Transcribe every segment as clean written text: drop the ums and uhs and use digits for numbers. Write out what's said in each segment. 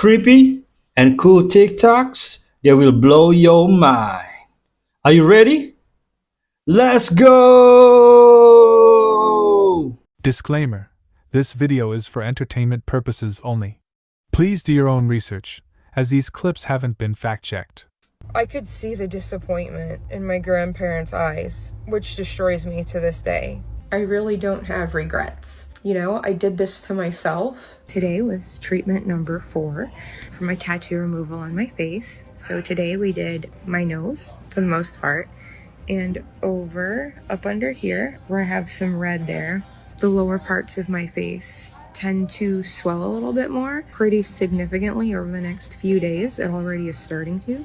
creepy, and cool TikToks that will blow your mind. Are you ready? Let's go! Disclaimer: this video is for entertainment purposes only. Please do your own research, as these clips haven't been fact-checked. I could see the disappointment in my grandparents' eyes, which destroys me to this day. I really don't have regrets. You know, I did this to myself. Today was treatment number 4 for my tattoo removal on my face. So today we did my nose for the most part, and up under here where I have some red there. The lower parts of my face tend to swell a little bit more, pretty significantly over the next few days. It already is starting to.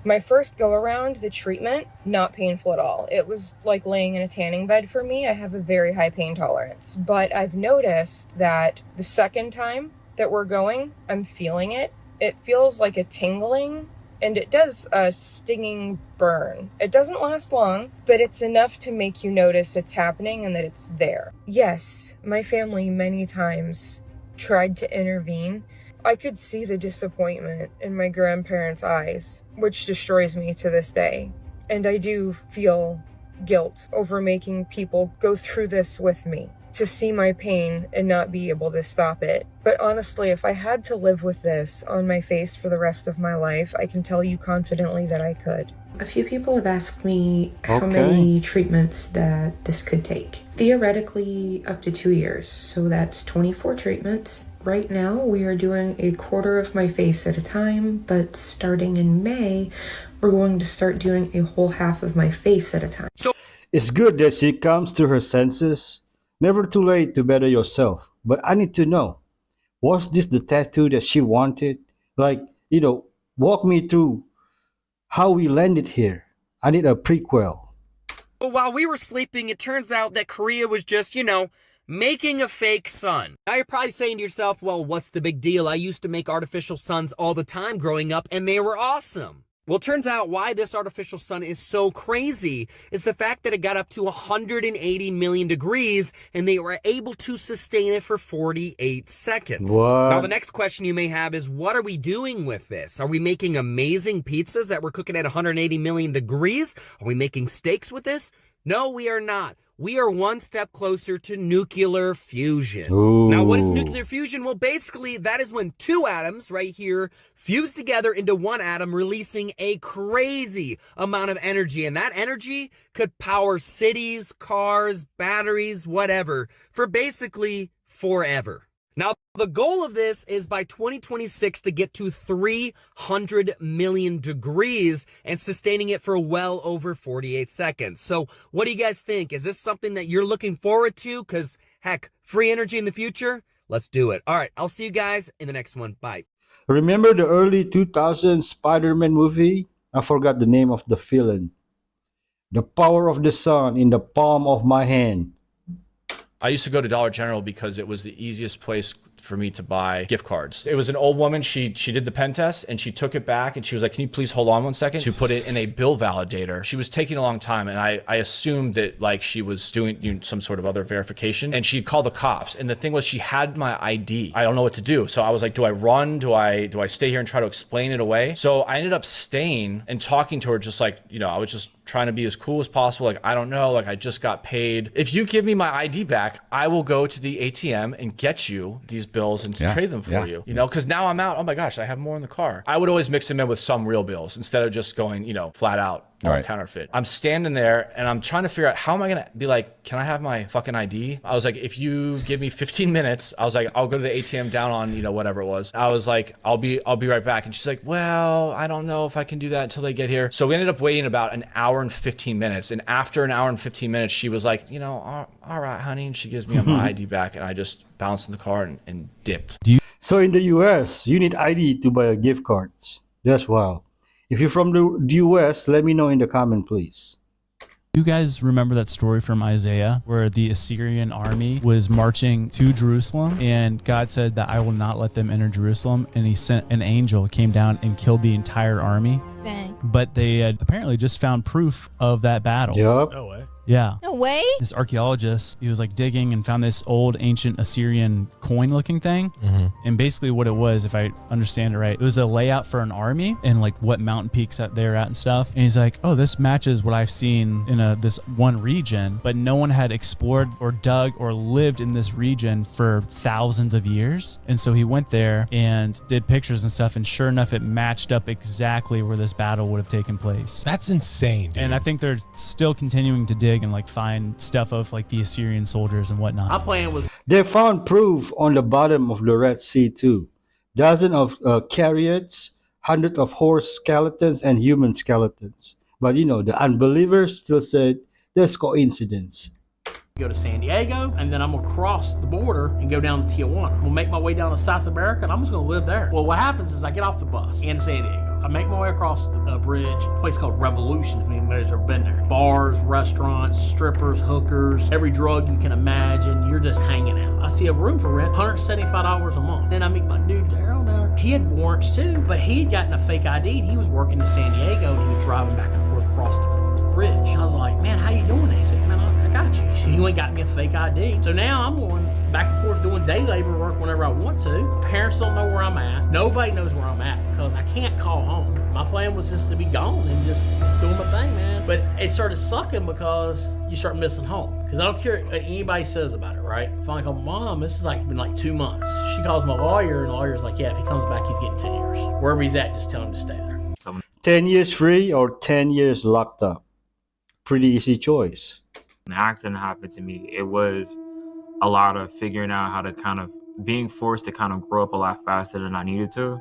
My first go around, the treatment, not painful at all. It was like laying in a tanning bed for me. I have a very high pain tolerance, but I've noticed that the second time that we're going, I'm feeling it. It feels like a tingling, and it does a stinging burn. It doesn't last long, but it's enough to make you notice it's happening and that it's there. Yes, my family many times tried to intervene. I could see the disappointment in my grandparents' eyes, which destroys me to this day. And I do feel guilt over making people go through this with me, to see my pain and not be able to stop it. But honestly, if I had to live with this on my face for the rest of my life, I can tell you confidently that I could. A few people have asked me how many treatments that this could take. Theoretically, up to 2 years, so that's 24 treatments. Right now, we are doing a quarter of my face at a time, but starting in May, we're going to start doing a whole half of my face at a time. It's good that she comes to her senses. Never too late to better yourself. But I need to know, was this the tattoo that she wanted? Like, walk me through how we landed here. I need a prequel. But while we were sleeping, it turns out that Korea was just, making a fake sun. Now you're probably saying to yourself, well, what's the big deal? I used to make artificial suns all the time growing up, and they were awesome. Well, it turns out why this artificial sun is so crazy is the fact that it got up to 180 million degrees, and they were able to sustain it for 48 seconds. What? Now, the next question you may have is, what are we doing with this? Are we making amazing pizzas that we're cooking at 180 million degrees? Are we making steaks with this? No, we are not. We are one step closer to nuclear fusion. Ooh. Now, what is nuclear fusion? Well, basically, that is when two atoms right here fuse together into one atom, releasing a crazy amount of energy. And that energy could power cities, cars, batteries, whatever, for basically forever. Now, the goal of this is by 2026 to get to 300 million degrees and sustaining it for well over 48 seconds. So what do you guys think? Is this something that you're looking forward to? Because, heck, free energy in the future? Let's do it. All right, I'll see you guys in the next one. Bye. Remember the early 2000s Spider-Man movie? I forgot the name of the villain. The power of the sun in the palm of my hand. I used to go to Dollar General because it was the easiest place for me to buy gift cards. It was an old woman. She did the pen test and she took it back and she was like, can you please hold on one second? She put it in a bill validator. She was taking a long time and I assumed that like she was doing some sort of other verification, and she called the cops. And the thing was, she had my ID. I don't know what to do. So I was like, do I run? Do I stay here and try to explain it away? So I ended up staying and talking to her, just like, I was just trying to be as cool as possible. Like, I don't know, like I just got paid. If you give me my ID back, I will go to the ATM and get you these bills and trade them for you, because now I'm out. Oh my gosh, I have more in the car. I would always mix them in with some real bills instead of just going, flat out counterfeit. I'm standing there and I'm trying to figure out, how am I going to be like, can I have my fucking ID? I was like, if you give me 15 minutes, I was like, I'll go to the ATM down on, whatever it was. I was like, I'll be right back. And she's like, well, I don't know if I can do that until they get here. So we ended up waiting about an hour and 15 minutes. And after an hour and 15 minutes, she was like, all right, honey. And she gives me my ID back, and I just bounced in the car and dipped. So in the US, you need ID to buy a gift cards. That's wild. If you're from the US, let me know in the comment, please. You guys remember that story from Isaiah where the Assyrian army was marching to Jerusalem and God said that I will not let them enter Jerusalem, and he sent an angel, came down and killed the entire army? Bang. But they had apparently just found proof of that battle. Yup. No way. Yeah. No way. This archaeologist, he was like digging and found this old ancient Assyrian coin looking thing. And basically what it was, if I understand it right, it was a layout for an army and like what mountain peaks that they're at and stuff. And he's like, oh, this matches what I've seen in this one region, but no one had explored or dug or lived in this region for thousands of years. And so he went there and did pictures and stuff. And sure enough, it matched up exactly where this battle would have taken place. That's insane, dude. And I think they're still continuing to dig and like find stuff of like the Assyrian soldiers and whatnot. My plan was They found proof on the bottom of the Red Sea too. Dozens of chariots, hundreds of horse skeletons, and human skeletons. But you know, the unbelievers still said there's coincidence. go to San Diego, and then I'm gonna cross the border and go down to Tijuana. I'm gonna make my way down to South America, and I'm just gonna live there. Well, what happens is I get off the bus in San Diego. I make my way across the bridge, a place called Revolution, if anybody's ever been there. Bars, restaurants, strippers, hookers, every drug you can imagine. You're just hanging out. I see a room for rent, $175 a month. Then I meet my dude Daryl there. He had warrants too, but he had gotten a fake ID, and he was working in San Diego, and he was driving back and forth across the bridge. I was like, man, how you doing? He said, man, I got you. He went and got me a fake ID. So now I'm going back and forth doing day labor work whenever I want to. Parents don't know where I'm at. Nobody knows where I'm at because I can't call home. My plan was just to be gone and just doing my thing, man. But it started sucking because you start missing home. Because I don't care what anybody says about it, right? If I call Mom, this is like been like 2 months. She calls my lawyer, and the lawyer's like, yeah, if he comes back, he's getting 10 years. Wherever he's at, just tell him to stay there. 10 years free or 10 years locked up? Pretty easy choice. When the accident happened to me, it was a lot of figuring out how to kind of being forced to kind of grow up a lot faster than I needed to,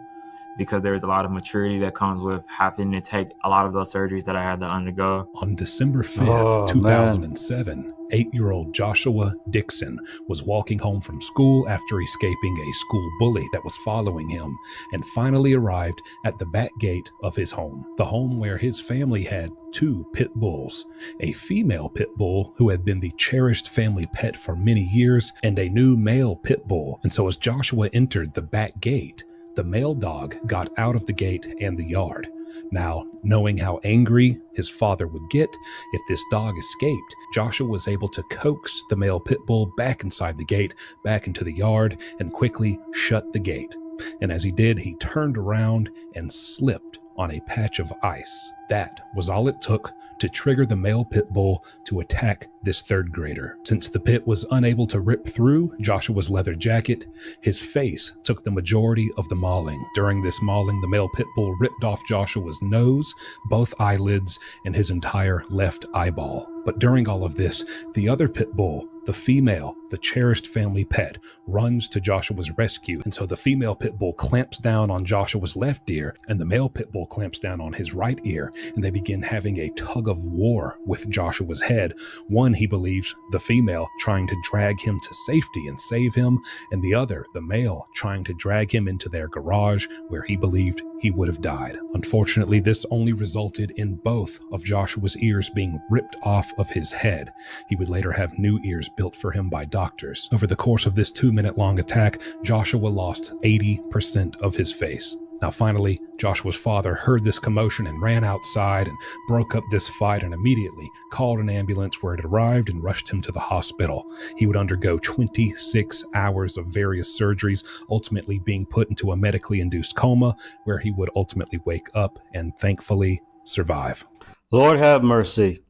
because there's a lot of maturity that comes with having to take a lot of those surgeries that I had to undergo. On December 5th, 2007, 8-year-old Joshua Dixon was walking home from school after escaping a school bully that was following him, and finally arrived at the back gate of his home, the home where his family had 2 pit bulls, a female pit bull who had been the cherished family pet for many years, and a new male pit bull. And so as Joshua entered the back gate, the male dog got out of the gate and the yard. Now, knowing how angry his father would get if this dog escaped, Joshua was able to coax the male pit bull back inside the gate, back into the yard, and quickly shut the gate. And as he did, he turned around and slipped on a patch of ice. That was all it took to trigger the male pit bull to attack this 3rd grader. Since the pit was unable to rip through Joshua's leather jacket, his face took the majority of the mauling. During this mauling, the male pit bull ripped off Joshua's nose, both eyelids, and his entire left eyeball. But during all of this, the other pit bull, the female, the cherished family pet, runs to Joshua's rescue. And so the female pit bull clamps down on Joshua's left ear, and the male pit bull clamps down on his right ear, and they begin having a tug of war with Joshua's head. One, he believes, the female trying to drag him to safety and save him, and the other, the male, trying to drag him into their garage where he believed he would have died. Unfortunately, this only resulted in both of Joshua's ears being ripped off of his head. He would later have new ears built for him by doctors. Over the course of this 2-minute-long attack, Joshua lost 80% of his face. Now finally, Joshua's father heard this commotion and ran outside and broke up this fight, and immediately called an ambulance, where it arrived and rushed him to the hospital. He would undergo 26 hours of various surgeries, ultimately being put into a medically induced coma, where he would ultimately wake up and thankfully survive. Lord have mercy.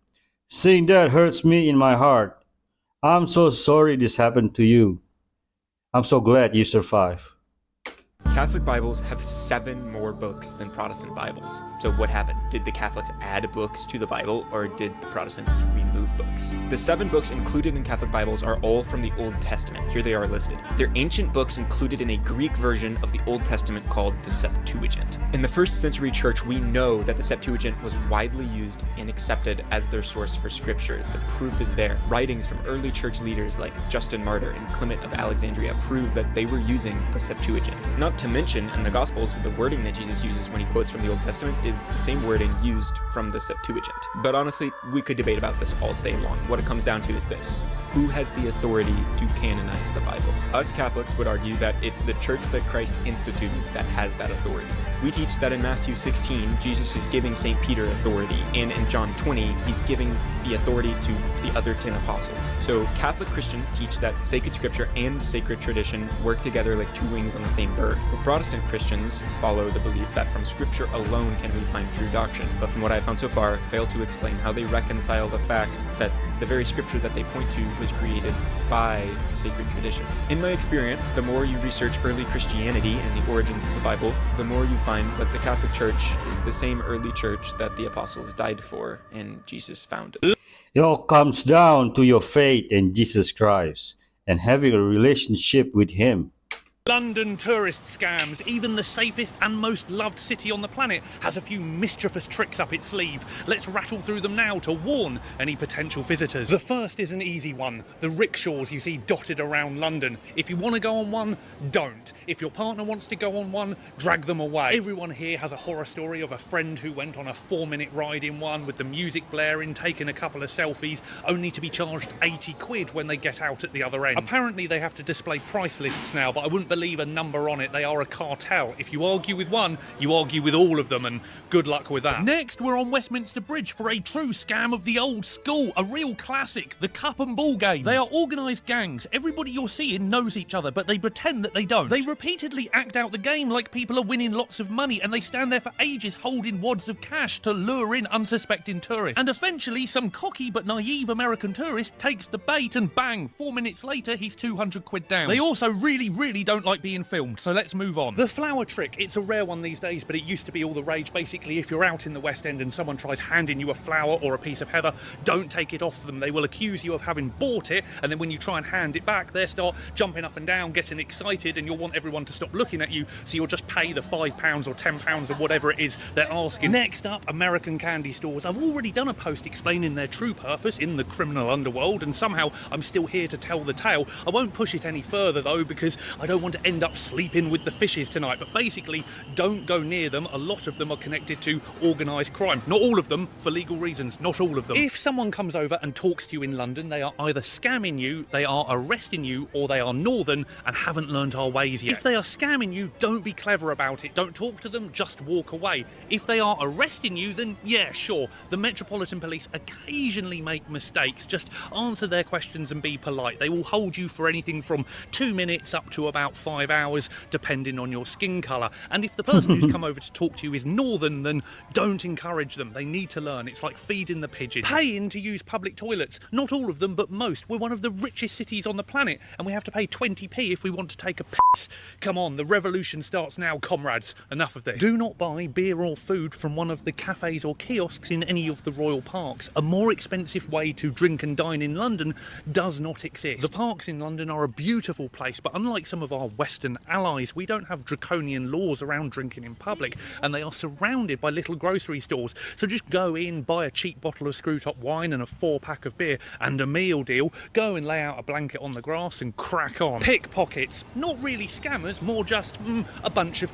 Seeing that hurts me in my heart. I'm so sorry this happened to you. I'm so glad you survived. Catholic Bibles have 7 more books than Protestant Bibles. So what happened? Did the Catholics add books to the Bible, or did the Protestants remove books? The 7 books included in Catholic Bibles are all from the Old Testament. Here they are listed. They're ancient books included in a Greek version of the Old Testament called the Septuagint. In the 1st century church, we know that the Septuagint was widely used and accepted as their source for scripture. The proof is there. Writings from early church leaders like Justin Martyr and Clement of Alexandria prove that they were using the Septuagint. Not to mention, in the Gospels, the wording that Jesus uses when he quotes from the Old Testament is the same wording used from the Septuagint. But honestly, we could debate about this all day long. What it comes down to is this: who has the authority to canonize the Bible? Us Catholics would argue that it's the church that Christ instituted that has that authority. We teach that in Matthew 16, Jesus is giving St. Peter authority, and in John 20, he's giving the authority to the other 10 apostles. So Catholic Christians teach that sacred scripture and sacred tradition work together like two wings on the same bird. But Protestant Christians follow the belief that from scripture alone can we find true doctrine, but from what I've found so far, fail to explain how they reconcile the fact that the very scripture that they point to was created by sacred tradition. In my experience, the more you research early Christianity and the origins of the Bible, the more you find that the Catholic Church is the same early church that the apostles died for and Jesus founded. It all comes down to your faith in Jesus Christ and having a relationship with Him. London tourist scams. Even the safest and most loved city on the planet has a few mischievous tricks up its sleeve. Let's rattle through them now to warn any potential visitors. The first is an easy one. The rickshaws you see dotted around London. If you want to go on one, don't. If your partner wants to go on one, drag them away. Everyone here has a horror story of a friend who went on a 4-minute ride in one with the music blaring, taking a couple of selfies, only to be charged 80 quid when they get out at the other end. Apparently they have to display price lists now, but I wouldn't believe a number on it. They are a cartel. If you argue with one, you argue with all of them, and good luck with that. Next, we're on Westminster Bridge for a true scam of the old school, a real classic, the cup and ball games. They are organised gangs. Everybody you're seeing knows each other, but they pretend that they don't. They repeatedly act out the game like people are winning lots of money, and they stand there for ages holding wads of cash to lure in unsuspecting tourists. And eventually, some cocky but naive American tourist takes the bait, and bang, 4 minutes later, he's 200 quid down. They also really don't like being filmed, so let's move on. The flower trick, it's a rare one these days, but it used to be all the rage. Basically, if you're out in the West End and someone tries handing you a flower or a piece of heather, don't take it off them. They will accuse you of having bought it, and then when you try and hand it back, they'll start jumping up and down, getting excited, and you'll want everyone to stop looking at you, so you'll just pay the £5 or £10 or whatever it is they're asking. Next up, American candy stores. I've already done a post explaining their true purpose in the criminal underworld, and somehow I'm still here to tell the tale. I won't push it any further though, because I don't want to end up sleeping with the fishes tonight, but basically don't go near them. A lot of them are connected to organised crime. Not all of them, for legal reasons, not all of them. If someone comes over and talks to you in London, they are either scamming you, they are arresting you, or they are northern and haven't learnt our ways yet. If they are scamming you, don't be clever about it. Don't talk to them, just walk away. If they are arresting you, then yeah, sure. The Metropolitan Police occasionally make mistakes. Just answer their questions and be polite. They will hold you for anything from 2 minutes up to about 5 hours, depending on your skin colour. And if the person who's come over to talk to you is northern, then don't encourage them. They need to learn. It's like feeding the pigeons. Paying to use public toilets. Not all of them, but most. We're one of the richest cities on the planet, and we have to pay 20p if we want to take a piss. Come on, the revolution starts now, comrades. Enough of this. Do not buy beer or food from one of the cafes or kiosks in any of the royal parks. A more expensive way to drink and dine in London does not exist. The parks in London are a beautiful place, but unlike some of our Western allies, we don't have draconian laws around drinking in public, and they are surrounded by little grocery stores. So just go in, buy a cheap bottle of screw-top wine and a 4-pack of beer and a meal deal, go and lay out a blanket on the grass and crack on. Pickpockets. Not really scammers, more just a bunch of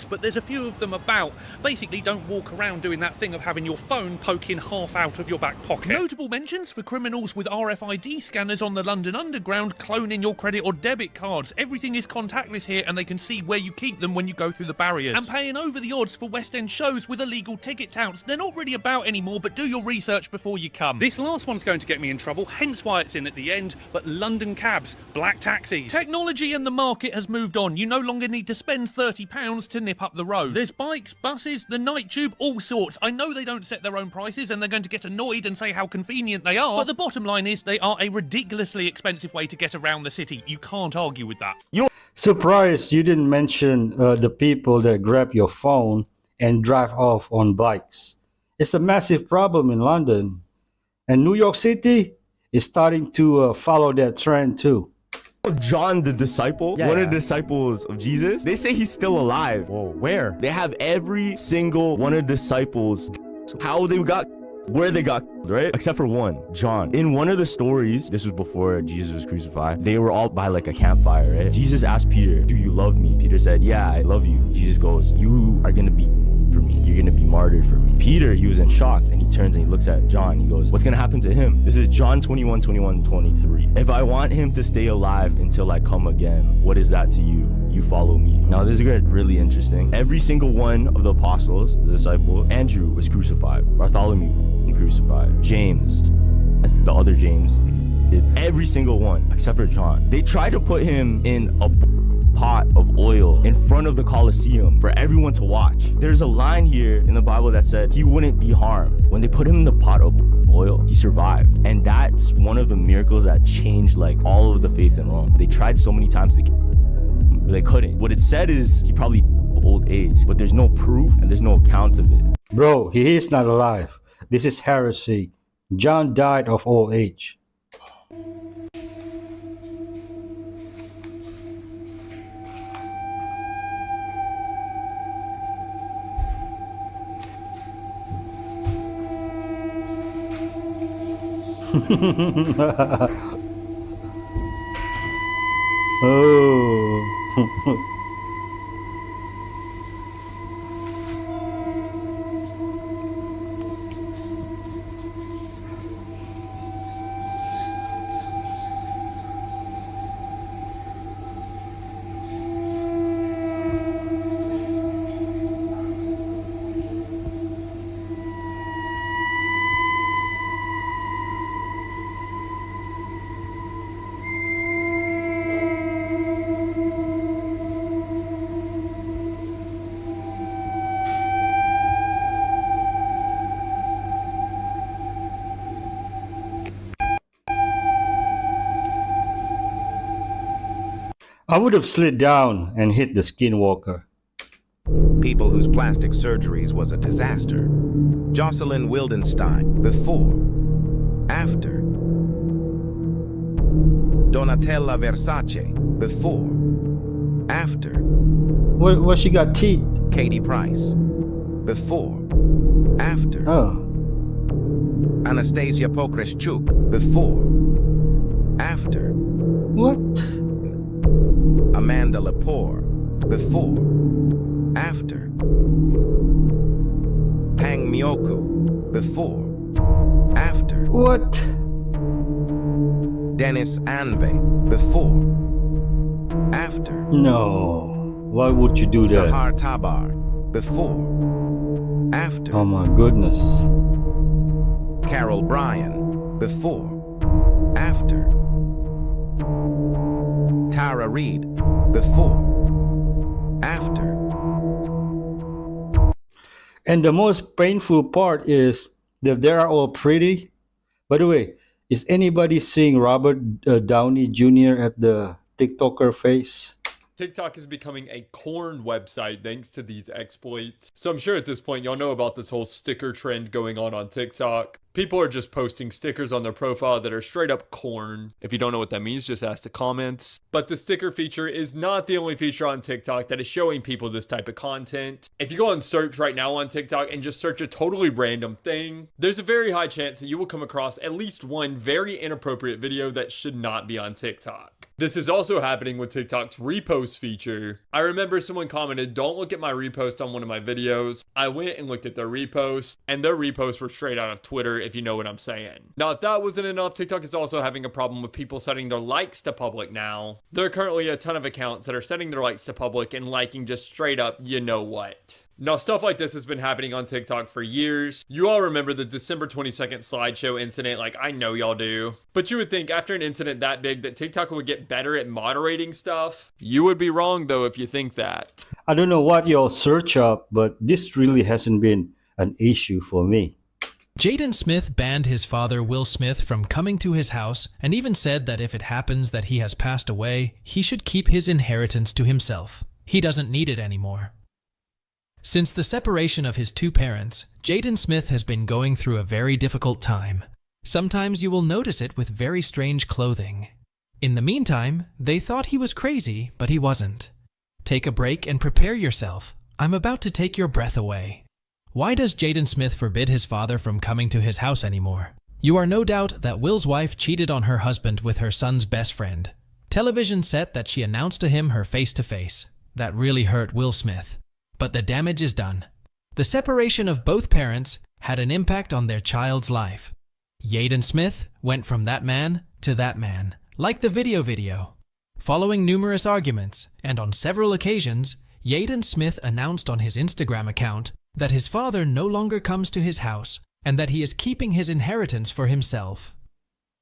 but there's a few of them about. Basically, don't walk around doing that thing of having your phone poking half out of your back pocket. Notable mentions for criminals with RFID scanners on the London Underground cloning your credit or debit cards. Everything is contactless here, and they can see where you keep them when you go through the barriers. And paying over the odds for West End shows with illegal ticket touts. They're not really about anymore, but do your research before you come. This last one's going to get me in trouble, hence why it's in at the end, but London cabs, black taxis. Technology and the market has moved on. You no longer need to spend £30 to nip up the road. There's bikes, buses, the night tube, all sorts. I know they don't set their own prices and they're going to get annoyed and say how convenient they are, but the bottom line is they are a ridiculously expensive way to get around the city. You can't argue with that. Surprised you didn't mention the people that grab your phone and drive off on bikes. It's a massive problem in London, and New York City is starting to follow that trend too. John the disciple, one of the disciples of Jesus, they say he's still alive. Whoa, where? They have every single one of the disciples, how they got, where they got, right? Except for one, John. In one of the stories, this was before Jesus was crucified, they were all by like a campfire, right? Jesus asked Peter, "Do you love me?" Peter said, "Yeah, I love you." Jesus goes, "You are gonna be for me. You're gonna be martyred for me." Peter, he was in shock, and he turns and he looks at John. He goes, "What's gonna happen to him?" This is John 21, 23. "If I want him to stay alive until I come again, what is that to you? you follow me. Now this is gonna get really interesting. Every single one of the apostles, the disciple, Andrew was crucified, Bartholomew crucified, James, the other James, did every single one except for John. They tried to put him in a pot of oil in front of the Colosseum for everyone to watch. There's a line here in the Bible that said he wouldn't be harmed. When they put him in the pot of oil, he survived. And that's one of the miracles that changed like all of the faith in Rome. They tried so many times to but they couldn't. What it said is he probably old age, but there's no proof and there's no account of it. Bro, he is not alive. This is heresy. John died of old age. Oh. I would have slid down and hit the skinwalker. People whose plastic surgeries was a disaster. Jocelyn Wildenstein, before. After. Donatella Versace, before. After. What she got teeth? Katie Price, before. After. Oh. Anastasia Pokraschuk, before. After. What? Amanda Lepore, before. After. Pang Myoku, before. After. What? Dennis Anve, before. After. No. Why would you do that? Sahar Tabar, before. After. Oh my goodness. Carol Bryan, before. After. Tara Reid, before. After. And the most painful part is that they are all pretty. By the way, is anybody seeing Robert Downey Jr. at the TikToker face? TikTok is becoming a corn website thanks to these exploits. So I'm sure at this point y'all know about this whole sticker trend going on TikTok. People are just posting stickers on their profile that are straight up corn. If you don't know what that means, just ask the comments. But the sticker feature is not the only feature on TikTok that is showing people this type of content. If you go and search right now on TikTok and just search a totally random thing, there's a very high chance that you will come across at least one very inappropriate video that should not be on TikTok. This is also happening with TikTok's repost feature. I remember someone commented, "Don't look at my repost on one of my videos." I went and looked at their repost, and their reposts were straight out of Twitter, if you know what I'm saying. Now, if that wasn't enough, TikTok is also having a problem with people setting their likes to public now. There are currently a ton of accounts that are setting their likes to public and liking just straight up, you know what. Now, stuff like this has been happening on TikTok for years. You all remember the December 22nd slideshow incident, like I know y'all do. But you would think after an incident that big that TikTok would get better at moderating stuff. You would be wrong though if you think that. I don't know what y'all search up, but this really hasn't been an issue for me. Jaden Smith banned his father, Will Smith, from coming to his house and even said that if it happens that he has passed away, he should keep his inheritance to himself. He doesn't need it anymore. Since the separation of his two parents, Jaden Smith has been going through a very difficult time. Sometimes you will notice it with very strange clothing. In the meantime, they thought he was crazy, but he wasn't. Take a break and prepare yourself. I'm about to take your breath away. Why does Jaden Smith forbid his father from coming to his house anymore? You are no doubt that Will's wife cheated on her husband with her son's best friend. Television said that she announced to him her face-to-face. That really hurt Will Smith. But the damage is done. The separation of both parents had an impact on their child's life. Jaden Smith went from that man to that man, like the video. Following numerous arguments, and on several occasions, Jaden Smith announced on his Instagram account that his father no longer comes to his house and that he is keeping his inheritance for himself.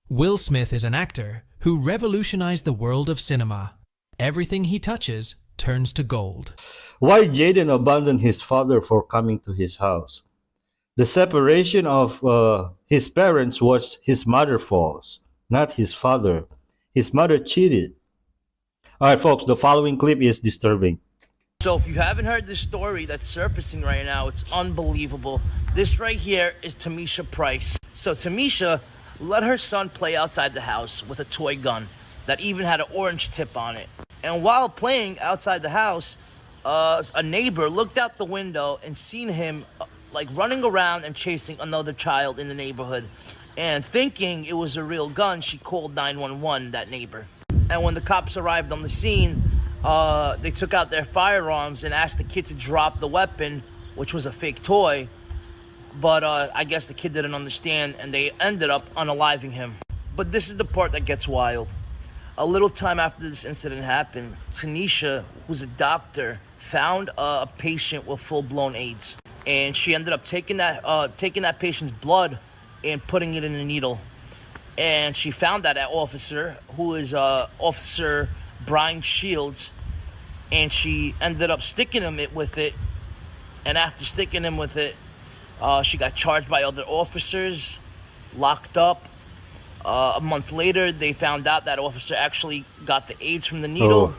Will Smith is an actor who revolutionized the world of cinema. Everything he touches turns to gold. Why Jaden abandoned his father for coming to his house? The separation of his parents was his mother's fault, not his father. His mother cheated. Alright folks, the following clip is disturbing. So if you haven't heard this story that's surfacing right now, it's unbelievable. This right here is Tamisha Price. So Tamisha let her son play outside the house with a toy gun that even had an orange tip on it. And while playing outside the house, a neighbor looked out the window and seen him like running around and chasing another child in the neighborhood. And thinking it was a real gun, she called 911, that neighbor. And when the cops arrived on the scene, they took out their firearms and asked the kid to drop the weapon, which was a fake toy. But I guess the kid didn't understand, and they ended up unaliving him. But this is the part that gets wild. A little time after this incident happened, Tanisha, who's a doctor, found a patient with full-blown AIDS. And she ended up taking that patient's blood and putting it in a needle. And she found that officer, who is Officer Brian Shields, and she ended up sticking him with it. And after sticking him with it, she got charged by other officers, locked up. A month later, they found out that officer actually got the AIDS from the needle,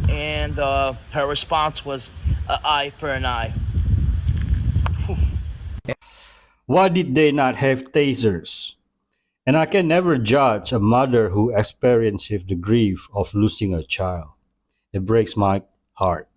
and her response was an eye for an eye. Why did they not have tasers? And I can never judge a mother who experiences the grief of losing a child. It breaks my heart.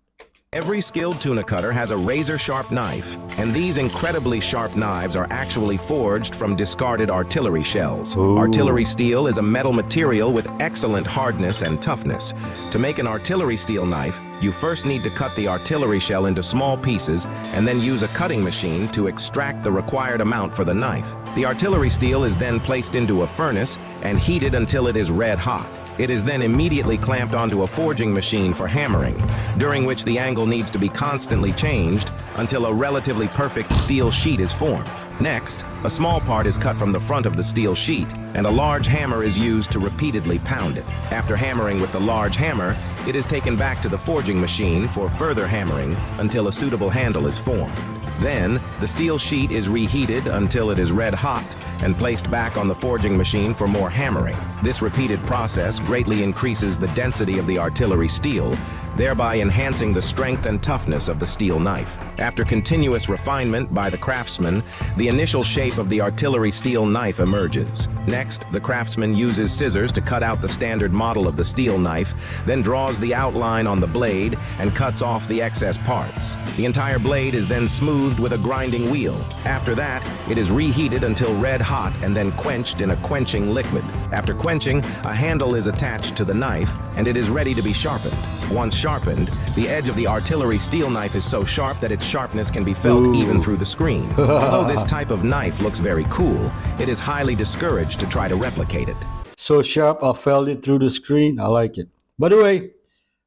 Every skilled tuna cutter has a razor-sharp knife, and these incredibly sharp knives are actually forged from discarded artillery shells. Ooh. Artillery steel is a metal material with excellent hardness and toughness. To make an artillery steel knife, you first need to cut the artillery shell into small pieces and then use a cutting machine to extract the required amount for the knife. The artillery steel is then placed into a furnace and heated until it is red hot. It is then immediately clamped onto a forging machine for hammering, during which the angle needs to be constantly changed until a relatively perfect steel sheet is formed. Next, a small part is cut from the front of the steel sheet, and a large hammer is used to repeatedly pound it. After hammering with the large hammer, it is taken back to the forging machine for further hammering until a suitable handle is formed. Then, the steel sheet is reheated until it is red hot and placed back on the forging machine for more hammering. This repeated process greatly increases the density of the artillery steel, thereby enhancing the strength and toughness of the steel knife. After continuous refinement by the craftsman, the initial shape of the artillery steel knife emerges. Next, the craftsman uses scissors to cut out the standard model of the steel knife, then draws the outline on the blade and cuts off the excess parts. The entire blade is then smoothed with a grinding wheel. After that, it is reheated until red hot and then quenched in a quenching liquid. After quenching, a handle is attached to the knife and it is ready to be sharpened. Once sharpened, the edge of the artillery steel knife is so sharp that its sharpness can be felt even through the screen. Although this type of knife looks very cool, it is highly discouraged to try to replicate it. So sharp I felt it through the screen. I like it. By the way,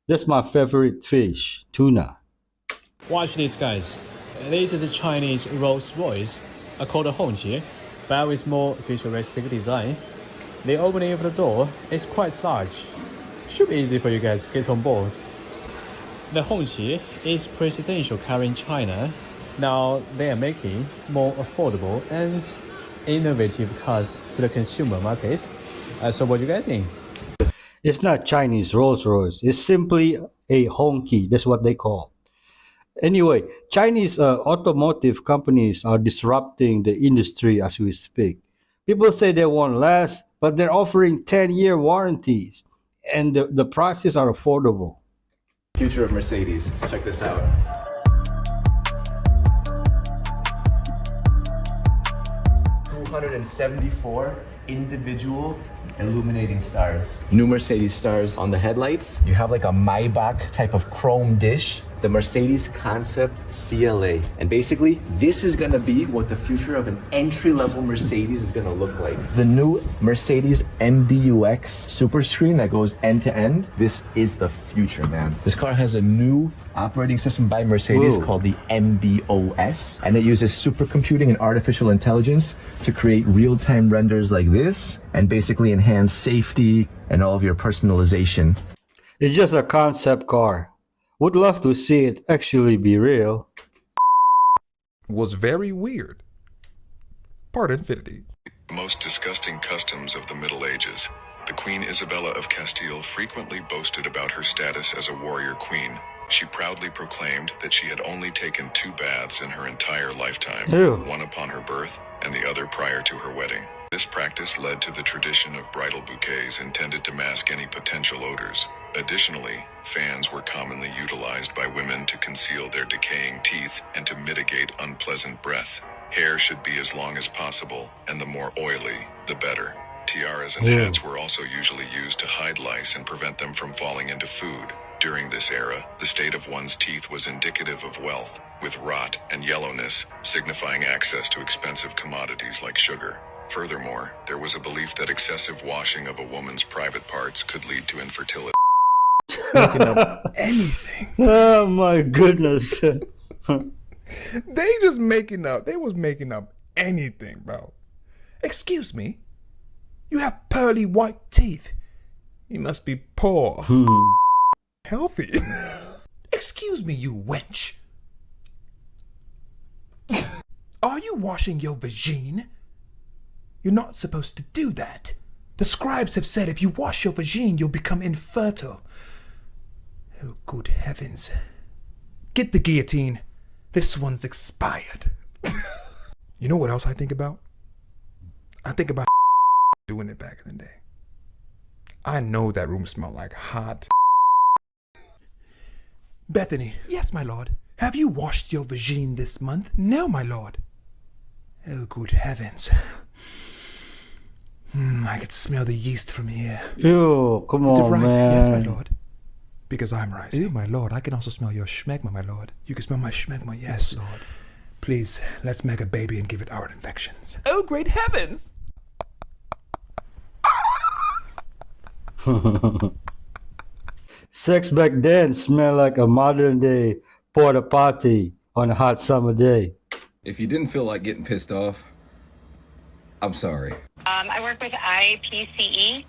that's my favorite fish, tuna. Watch these guys. This is a Chinese Rolls Royce, called a Hongqi, but with more futuristic design. The opening of the door is quite large. Should be easy for you guys to get on board. The Hongqi is presidential car in China. Now they are making more affordable and innovative cars to the consumer markets. So what do you guys think? It's not Chinese Rolls Royce. It's simply a Hongqi. That's what they call. Anyway, Chinese automotive companies are disrupting the industry as we speak. People say they won't last, but they're offering 10-year warranties, and the prices are affordable. Future of Mercedes. Check this out. $274 individual illuminating stars. New Mercedes stars on the headlights. You have like a Maybach type of chrome dish the Mercedes Concept CLA. And basically, this is gonna be what the future of an entry-level Mercedes is gonna look like. The new Mercedes MBUX super screen that goes end to end. This is the future, man. This car has a new operating system by Mercedes called the MBOS, and it uses supercomputing and artificial intelligence to create real-time renders like this and basically enhance safety and all of your personalization. It's just a concept car. Would love to see it actually be real. Was very weird. Part infinity. Most disgusting customs of the Middle Ages. The Queen Isabella of Castile frequently boasted about her status as a warrior queen. She proudly proclaimed that she had only taken 2 baths in her entire lifetime, one upon her birth and the other prior to her wedding. This practice led to the tradition of bridal bouquets intended to mask any potential odors. Additionally, fans were commonly utilized by women to conceal their decaying teeth and to mitigate unpleasant breath. Hair should be as long as possible, and the more oily, the better. Tiaras and hats were also usually used to hide lice and prevent them from falling into food. During this era, the state of one's teeth was indicative of wealth, with rot and yellowness signifying access to expensive commodities like sugar. Furthermore, there was a belief that excessive washing of a woman's private parts could lead to infertility. Making up anything. Oh my goodness. They just making up. They was making up anything, bro. Excuse me. You have pearly white teeth. You must be poor. Healthy. Excuse me, you wench. Are you washing your vagine? You're not supposed to do that. The scribes have said if you wash your vagine, you'll become infertile. Oh, good heavens. Get the guillotine. This one's expired. You know what else I think about? I think about doing it back in the day. I know that room smelled like hot. Bethany. Yes, my lord. Have you washed your vagine this month? No, my lord. Oh, good heavens. I could smell the yeast from here. Ew, come Is it on, rising? man. Yes, my lord. Because I'm rising. Ew, my lord. I can also smell your schmegma, my lord. You can smell my schmegma, yes, lord. Please, let's make a baby and give it our infections. Oh, great heavens! Sex back then smelled like a modern day porta potty on a hot summer day. If you didn't feel like getting pissed off, I'm sorry. I work with IPCE.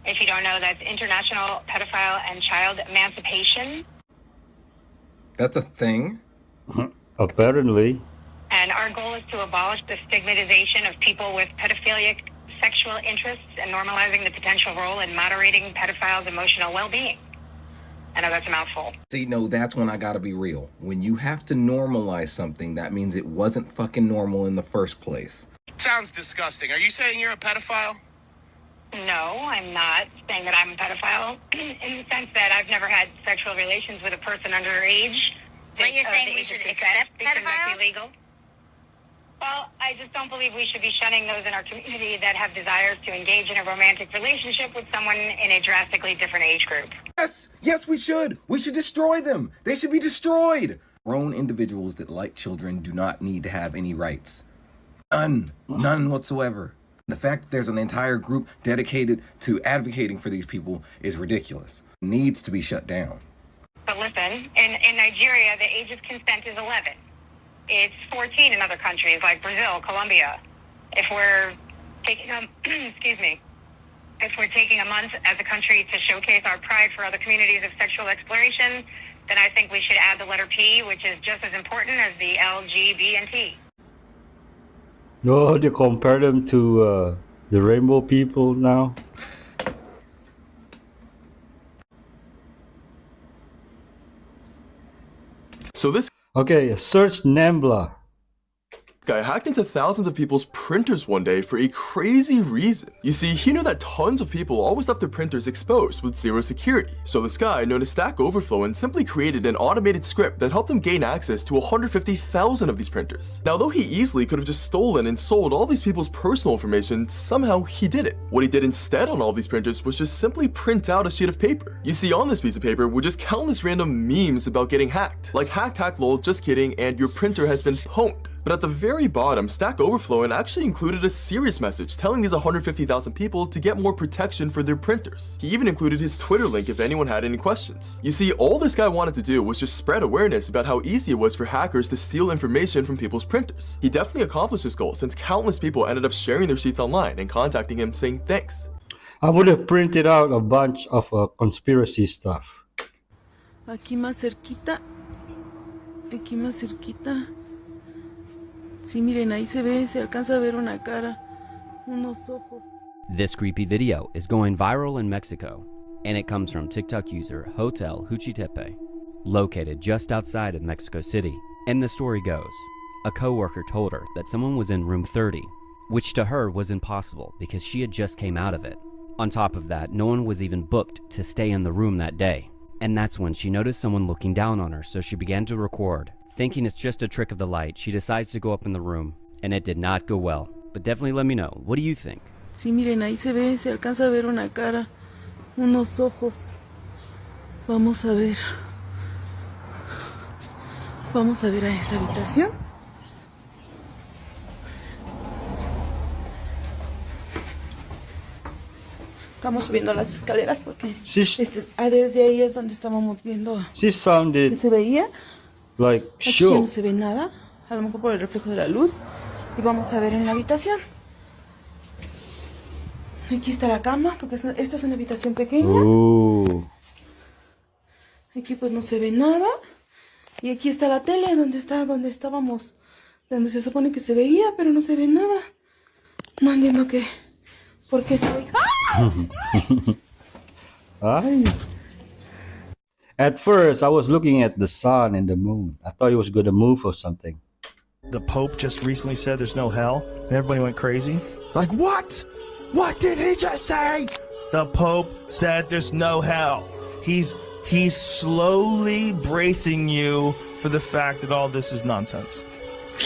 If you don't know, that's International Pedophile and Child Emancipation. That's a thing? Apparently. And our goal is to abolish the stigmatization of people with pedophilic sexual interests and normalizing the potential role in moderating pedophiles' emotional well-being. I know that's a mouthful. See, no, that's when I gotta be real. When you have to normalize something, that means it wasn't fucking normal in the first place. Sounds disgusting. Are you saying you're a pedophile? No, I'm not saying that I'm a pedophile in the sense that I've never had sexual relations with a person underage. But you're saying we should accept pedophiles? Illegal. Well, I just don't believe we should be shunning those in our community that have desires to engage in a romantic relationship with someone in a drastically different age group. Yes, we should. We should destroy them. They should be destroyed. Grown individuals that like children do not need to have any rights. None whatsoever. The fact that there's an entire group dedicated to advocating for these people is ridiculous. It needs to be shut down. But listen, in Nigeria, the age of consent is 11. It's 14 in other countries like Brazil, Colombia. If we're taking if we're taking a month as a country to showcase our pride for other communities of sexual exploration, then I think we should add the letter P, which is just as important as the L, G, B, and T. No, they compare them to the rainbow people now. So this... Okay, search Nambla. guy hacked into thousands of people's printers one day for a crazy reason. You see, he knew that tons of people always left their printers exposed with zero security. So this guy, known as Stack Overflow, and simply created an automated script that helped him gain access to 150,000 of these printers. Now, though he easily could have just stolen and sold all these people's personal information, somehow he didn't. What he did instead on all these printers was just simply print out a sheet of paper. You see, on this piece of paper were just countless random memes about getting hacked, like hack lol, just kidding, and your printer has been pwned. But at the very bottom, Stack Overflow actually included a serious message telling these 150,000 people to get more protection for their printers. He even included his Twitter link if anyone had any questions. You see, all this guy wanted to do was just spread awareness about how easy it was for hackers to steal information from people's printers. He definitely accomplished his goal since countless people ended up sharing their sheets online and contacting him saying thanks. I would have printed out a bunch of conspiracy stuff. Aquí más cerquita. Aquí más cerquita. Sí, miren, ahí se alcanza a ver una cara, unos ojos. This creepy video is going viral in Mexico, and it comes from TikTok user Hotel Huchitepe, located just outside of Mexico City. And the story goes, a coworker told her that someone was in room 30, which to her was impossible because she had just came out of it. On top of that, no one was even booked to stay in the room that day. And that's when she noticed someone looking down on her, so she began to record. Thinking it's just a trick of the light, she decides to go up in the room, and it did not go well. But definitely let me know, what do you think? Sí, miren, ahí se alcanza a ver una cara, unos ojos. Vamos a ver. Vamos a ver a esa habitación. Estamos subiendo las escaleras porque desde ahí es donde estábamos viendo She sounded que se veía. like Aquí ya sure. no se ve nada, a lo mejor por el reflejo de la luz. Y vamos a ver en la habitación. Aquí está la cama, porque esta es una habitación pequeña. Aquí pues no se ve nada. Y aquí está la tele, donde estábamos, donde se supone que se veía, pero no se ve nada. No entiendo por qué se ve. Ay. At first, I was looking at the sun and the moon. I thought it was going to move or something. The Pope just recently said there's no hell, and everybody went crazy. Like what? What did he just say? The Pope said there's no hell. He's slowly bracing you for the fact that all this is nonsense.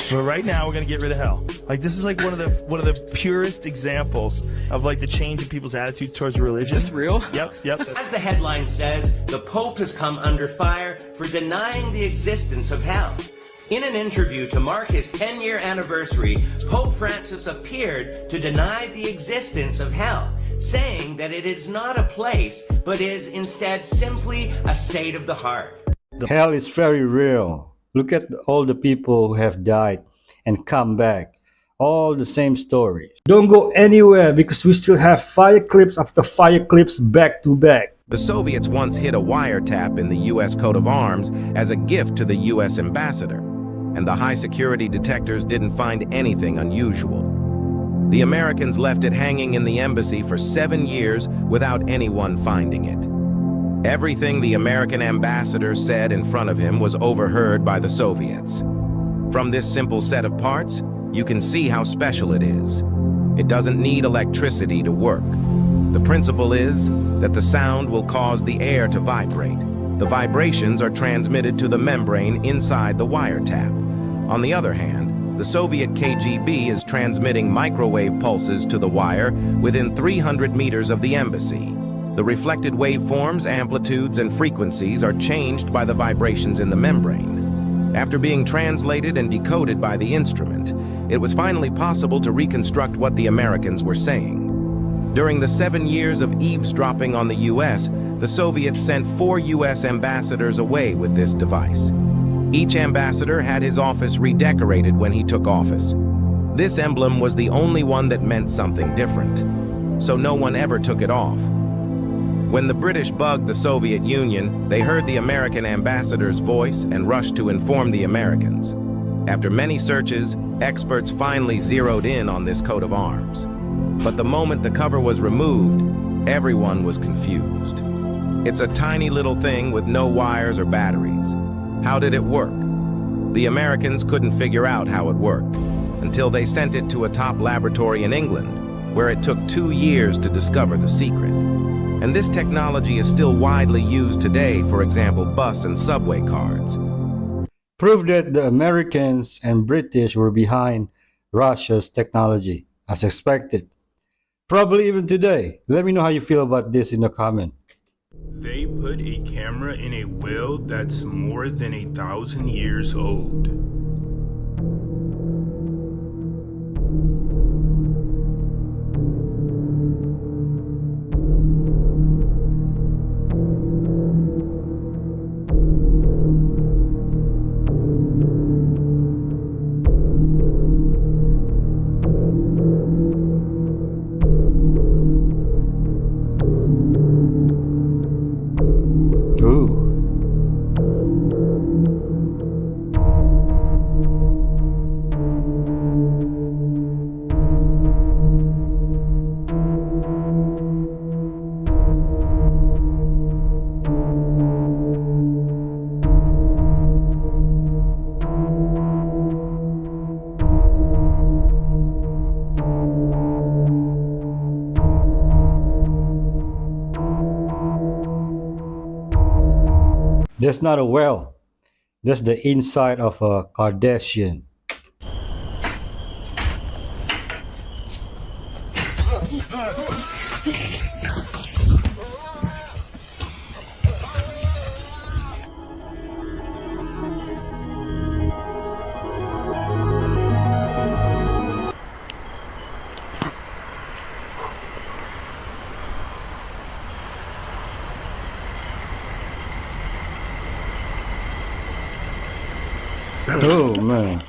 But right now we're gonna get rid of hell. Like this is like one of the purest examples of like the change in people's attitude towards religion. Is this real? Yep. As the headline says, the Pope has come under fire for denying the existence of hell. In an interview to mark his 10-year anniversary, Pope Francis appeared to deny the existence of hell, saying that it is not a place, but is instead simply a state of the heart. Hell is very real. Look at all the people who have died and come back. All the same stories. Don't go anywhere because we still have fire clips after fire clips back to back. The Soviets once hid a wiretap in the U.S. coat of arms as a gift to the U.S. ambassador, and the high-security detectors didn't find anything unusual. The Americans left it hanging in the embassy for 7 years without anyone finding it. Everything the American ambassador said in front of him was overheard by the Soviets. From this simple set of parts, you can see how special it is. It doesn't need electricity to work. The principle is that the sound will cause the air to vibrate. The vibrations are transmitted to the membrane inside the wiretap. On the other hand, the Soviet KGB is transmitting microwave pulses to the wire within 300 meters of the embassy. The reflected waveforms, amplitudes, and frequencies are changed by the vibrations in the membrane. After being translated and decoded by the instrument, it was finally possible to reconstruct what the Americans were saying. During the 7 years of eavesdropping on the U.S., the Soviets sent 4 U.S. ambassadors away with this device. Each ambassador had his office redecorated when he took office. This emblem was the only one that meant something different, so no one ever took it off. When the British bugged the Soviet Union, they heard the American ambassador's voice and rushed to inform the Americans. After many searches, experts finally zeroed in on this coat of arms. But the moment the cover was removed, everyone was confused. It's a tiny little thing with no wires or batteries. How did it work? The Americans couldn't figure out how it worked. until they sent it to a top laboratory in England, where it took 2 years to discover the secret. And this technology is still widely used today, for example, bus and subway cards. Prove that the Americans and British were behind Russia's technology, as expected. Probably even today. Let me know how you feel about this in the comment. They put a camera in a whale that's more than 1,000 years old. That's not a well. That's the inside of a Kardashian. Oh man.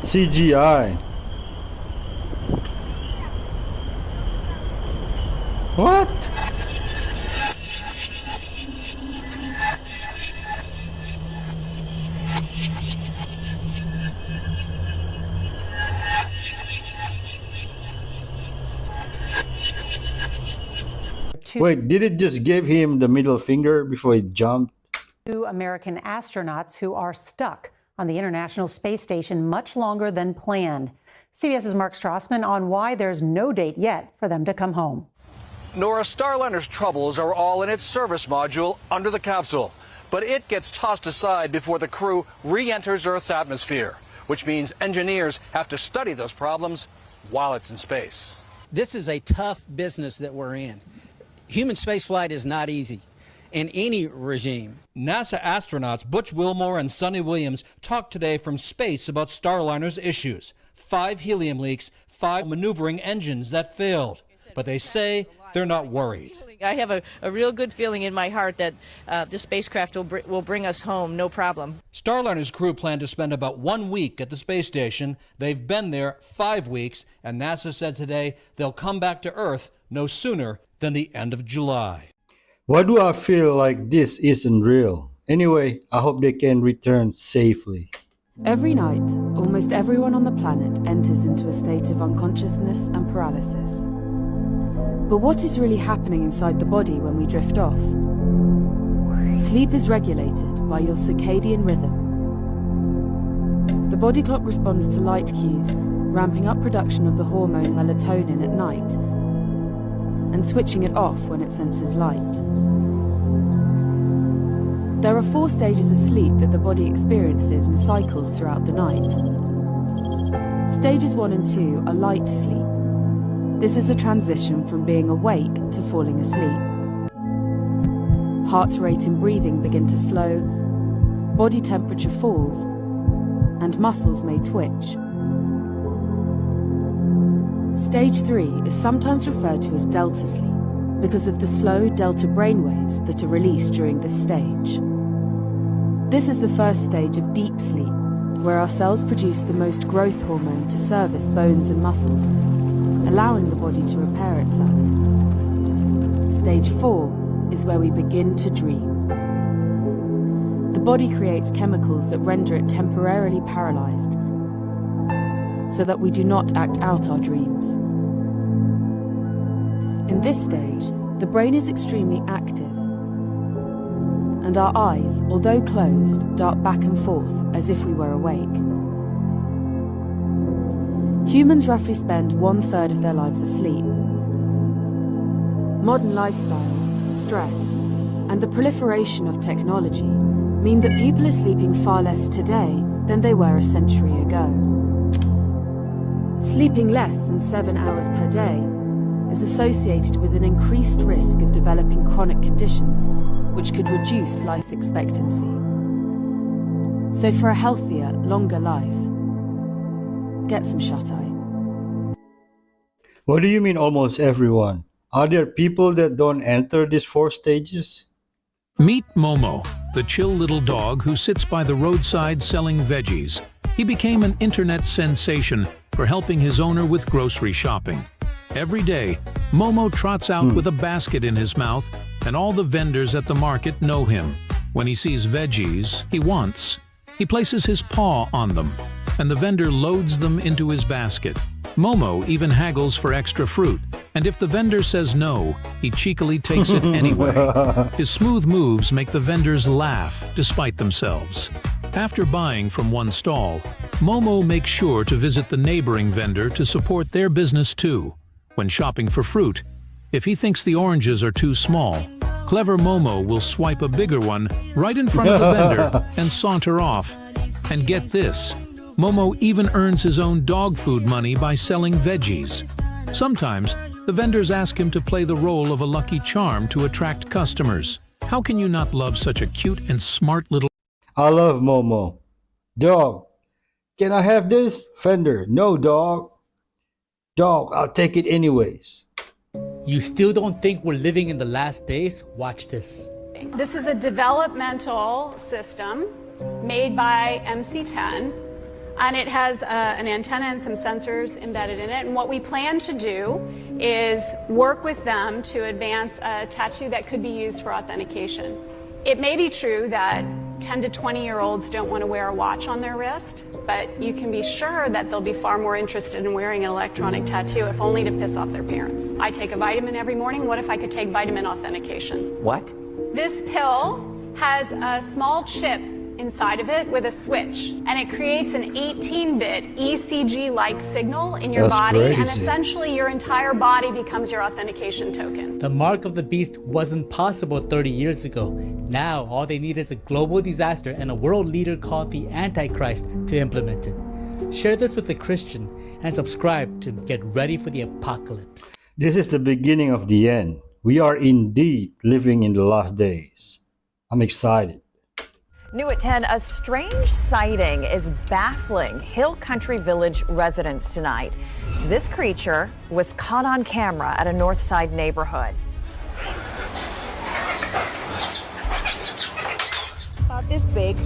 CGI. What? Wait, did it just give him the middle finger before he jumped? 2 American astronauts who are stuck on the International Space Station much longer than planned. CBS's Mark Strassman on why there's no date yet for them to come home. Nora, Starliner's troubles are all in its service module under the capsule, but it gets tossed aside before the crew re-enters Earth's atmosphere, which means engineers have to study those problems while it's in space. This is a tough business that we're in. Human spaceflight is not easy in any regime. NASA astronauts Butch Wilmore and Sonny Williams talked today from space about Starliner's issues. 5 helium leaks, 5 maneuvering engines that failed. But they say they're not worried. I have a real good feeling in my heart that the spacecraft will bring us home, no problem. Starliner's crew plan to spend about 1 week at the space station. They've been there 5 weeks, and NASA said today they'll come back to Earth no sooner than the end of July. Why do I feel like this isn't real? Anyway, I hope they can return safely. Every night, almost everyone on the planet enters into a state of unconsciousness and paralysis. But what is really happening inside the body when we drift off? Sleep is regulated by your circadian rhythm. The body clock responds to light cues, ramping up production of the hormone melatonin at night and switching it off when it senses light. There are 4 stages of sleep that the body experiences and cycles throughout the night. Stages 1 and 2 are light sleep. This is a transition from being awake to falling asleep. Heart rate and breathing begin to slow, body temperature falls, and muscles may twitch. Stage 3 is sometimes referred to as delta sleep because of the slow delta brainwaves that are released during this stage. This is the first stage of deep sleep, where our cells produce the most growth hormone to service bones and muscles, allowing the body to repair itself. Stage 4 is where we begin to dream. The body creates chemicals that render it temporarily paralyzed, so that we do not act out our dreams. this stage, the brain is extremely active, and our eyes, although closed, dart back and forth as if we were awake. Humans roughly spend 1/3 of their lives asleep. Modern lifestyles, stress, and the proliferation of technology mean that people are sleeping far less today than they were a century ago. Sleeping less than 7 hours per day is associated with an increased risk of developing chronic conditions, which could reduce life expectancy. So for a healthier, longer life, get some shut-eye. What do you mean almost everyone? Are there people that don't enter these 4 stages? Meet Momo, the chill little dog who sits by the roadside selling veggies. He became an internet sensation for helping his owner with grocery shopping. Every day, Momo trots out with a basket in his mouth, and all the vendors at the market know him. When he sees veggies he wants, he places his paw on them, and the vendor loads them into his basket. Momo even haggles for extra fruit, and if the vendor says no, he cheekily takes it anyway. His smooth moves make the vendors laugh despite themselves. After buying from one stall, Momo makes sure to visit the neighboring vendor to support their business too. When shopping for fruit, if he thinks the oranges are too small, clever Momo will swipe a bigger one right in front of the vendor and saunter off. And get this, Momo even earns his own dog food money by selling veggies. Sometimes, the vendors ask him to play the role of a lucky charm to attract customers. How can you not love such a cute and smart little... I love Momo. Dog, can I have this? Vendor, no dog. Dog, I'll take it anyways. You still don't think we're living in the last days? Watch this. This is a developmental system made by MC10, and it has an antenna and some sensors embedded in it. And what we plan to do is work with them to advance a tattoo that could be used for authentication. It may be true that 10 to 20-year-olds don't want to wear a watch on their wrist, but you can be sure that they'll be far more interested in wearing an electronic tattoo, if only to piss off their parents. I take a vitamin every morning. What if I could take vitamin authentication? What? This pill has a small chip inside of it with a switch, and it creates an 18-bit ECG-like signal in your body, and essentially your entire body becomes your authentication token. The mark of the beast wasn't possible 30 years ago. Now all they need is a global disaster and a world leader called the Antichrist to implement it. Share this with a Christian and subscribe to get ready for the apocalypse. This is the beginning of the end. We are indeed living in the last days. I'm excited. New at 10, a strange sighting is baffling Hill Country Village residents tonight. This creature was caught on camera at a North Side neighborhood. About this big,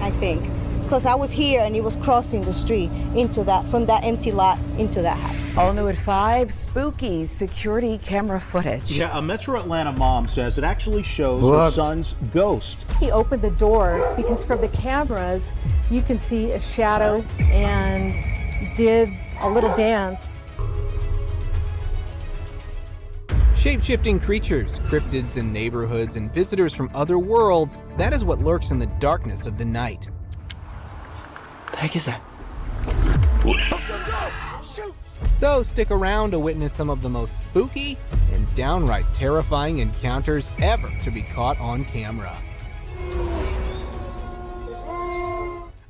I think, because I was here and it was crossing the street into that, from that empty lot into that house. All new at 5, spooky security camera footage. Yeah, a Metro Atlanta mom says it actually shows her son's ghost. He opened the door because from the cameras you can see a shadow and did a little dance. Shape-shifting creatures, cryptids in neighborhoods, and visitors from other worlds, that is what lurks in the darkness of the night. The heck is that? So stick around to witness some of the most spooky and downright terrifying encounters ever to be caught on camera.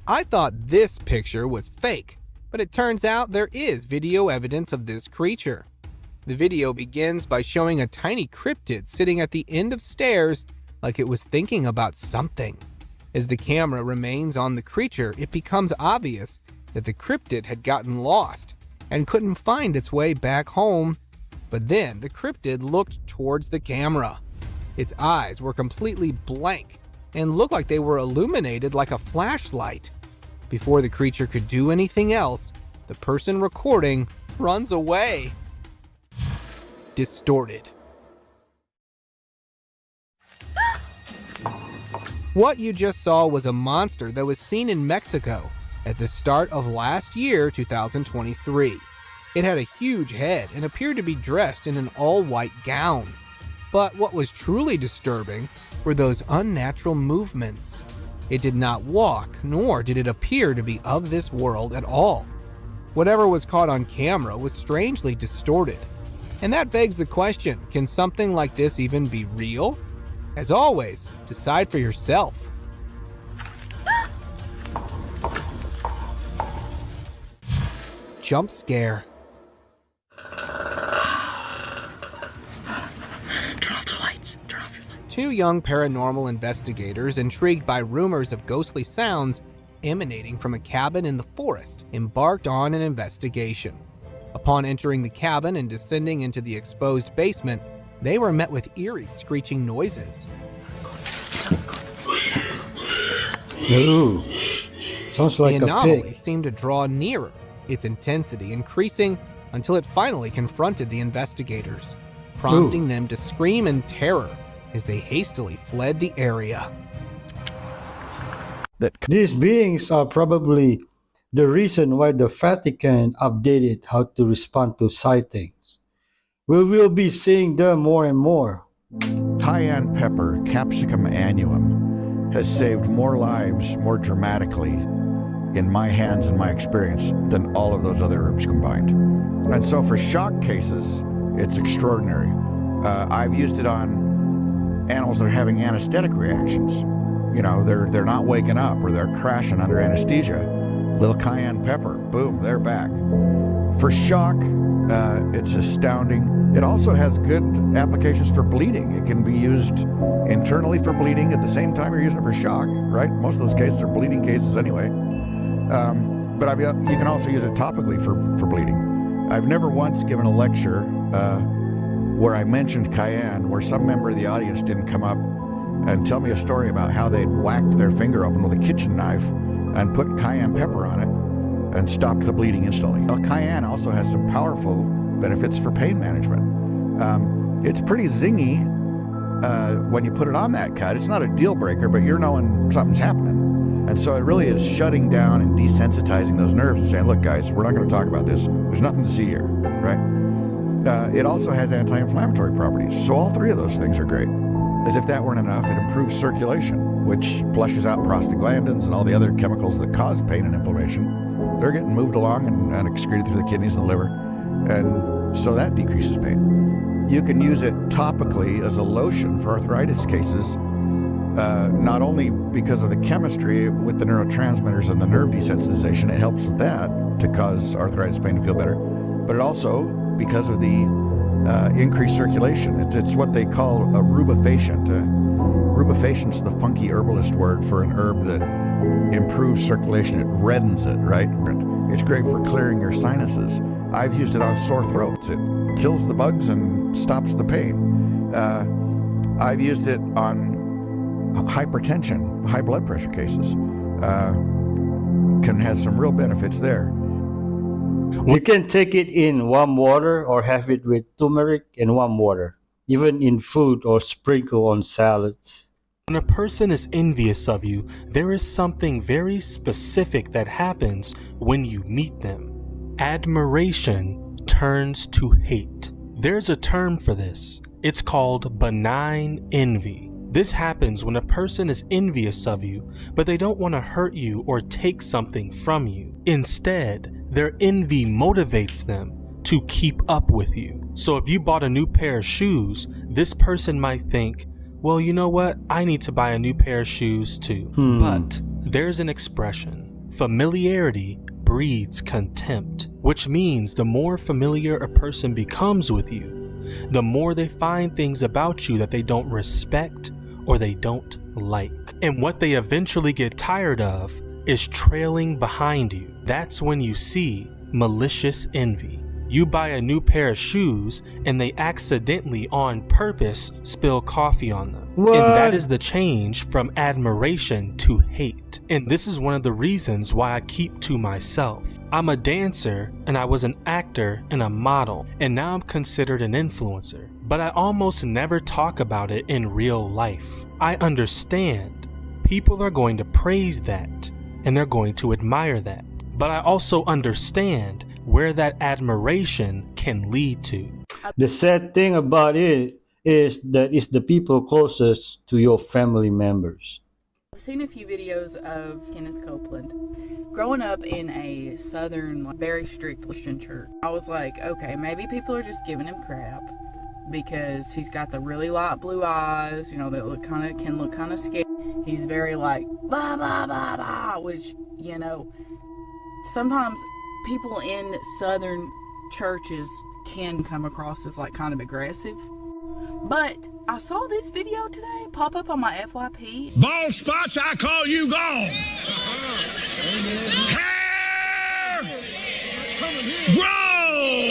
I thought this picture was fake, but it turns out there is video evidence of this creature. The video begins by showing a tiny cryptid sitting at the end of stairs like it was thinking about something. As the camera remains on the creature, it becomes obvious that the cryptid had gotten lost and couldn't find its way back home. But then the cryptid looked towards the camera. Its eyes were completely blank and looked like they were illuminated like a flashlight. Before the creature could do anything else, the person recording runs away. Distorted. What you just saw was a monster that was seen in Mexico at the start of last year, 2023. It had a huge head and appeared to be dressed in an all-white gown. But what was truly disturbing were those unnatural movements. It did not walk, nor did it appear to be of this world at all. Whatever was caught on camera was strangely distorted. And that begs the question, can something like this even be real? As always, decide for yourself. Jump scare. Turn off the lights. Turn off your lights. Two young paranormal investigators, intrigued by rumors of ghostly sounds emanating from a cabin in the forest, embarked on an investigation. Upon entering the cabin and descending into the exposed basement, they were met with eerie screeching noises. Ooh, sounds like the a anomaly pig. seemed to draw nearer, its intensity increasing until it finally confronted the investigators, prompting them to scream in terror as they hastily fled the area. These beings are probably the reason why the Vatican updated how to respond to sightings. We will be seeing them more and more. Cayenne pepper, Capsicum annuum, has saved more lives more dramatically in my hands and my experience than all of those other herbs combined. And so for shock cases, it's extraordinary. I've used it on animals that are having anesthetic reactions. You know, they're not waking up or they're crashing under anesthesia. Little cayenne pepper, boom, they're back. For shock, it's astounding. It also has good applications for bleeding. It can be used internally for bleeding at the same time you're using it for shock, right? Most of those cases are bleeding cases anyway. But you can also use it topically for bleeding. I've never once given a lecture where I mentioned cayenne, where some member of the audience didn't come up and tell me a story about how they'd whacked their finger open with a kitchen knife and put cayenne pepper on it and stopped the bleeding instantly. Well, cayenne also has some powerful benefits for pain management. It's pretty zingy when you put it on that cut. It's not a deal breaker, but you're knowing something's happening. And so it really is shutting down and desensitizing those nerves and saying, look guys, we're not going to talk about this. There's nothing to see here, right? It also has anti-inflammatory properties. So all three of those things are great. As if that weren't enough, it improves circulation, which flushes out prostaglandins and all the other chemicals that cause pain and inflammation. They're getting moved along and excreted through the kidneys and the liver. And so that decreases pain. You can use it topically as a lotion for arthritis cases, not only because of the chemistry with the neurotransmitters and the nerve desensitization, it helps with that to cause arthritis pain to feel better, but it also, because of the increased circulation. It's what they call a rubefacient. Rubefacient is the funky herbalist word for an herb that improves circulation. It reddens it, right? It's great for clearing your sinuses. I've used it on sore throats. It kills the bugs and stops the pain. I've used it on hypertension, high blood pressure cases. Can have some real benefits there. You can take it in warm water or have it with turmeric and warm water, even in food or sprinkle on salads. When a person is envious of you, there is something very specific that happens when you meet them. Admiration turns to hate. There's a term for this. It's called benign envy. This happens when a person is envious of you, but they don't want to hurt you or take something from you. Instead, their envy motivates them to keep up with you. So if you bought a new pair of shoes, this person might think, well, you know what? I need to buy a new pair of shoes too. But there's an expression. Familiarity breeds contempt, which means the more familiar a person becomes with you, the more they find things about you that they don't respect or they don't like. And what they eventually get tired of is trailing behind you. That's when you see malicious envy. You buy a new pair of shoes and they accidentally on purpose spill coffee on them. What? And that is the change from admiration to hate. And this is one of the reasons why I keep to myself. I'm a dancer and I was an actor and a model, and now I'm considered an influencer. But I almost never talk about it in real life. I understand people are going to praise that and they're going to admire that. But I also understand where that admiration can lead to. The sad thing about it is that it's the people closest to your family members. I've seen a few videos of Kenneth Copeland. Growing up in a southern, very strict Christian church, I was like, okay, maybe people are just giving him crap because he's got the really light blue eyes, you know, that can look kind of scary. He's very like, blah, blah, blah, blah, which, you know, sometimes people in southern churches can come across as like kind of aggressive. But I saw this video today pop up on my FYP. Bald spots, I call you gone. Hair grow.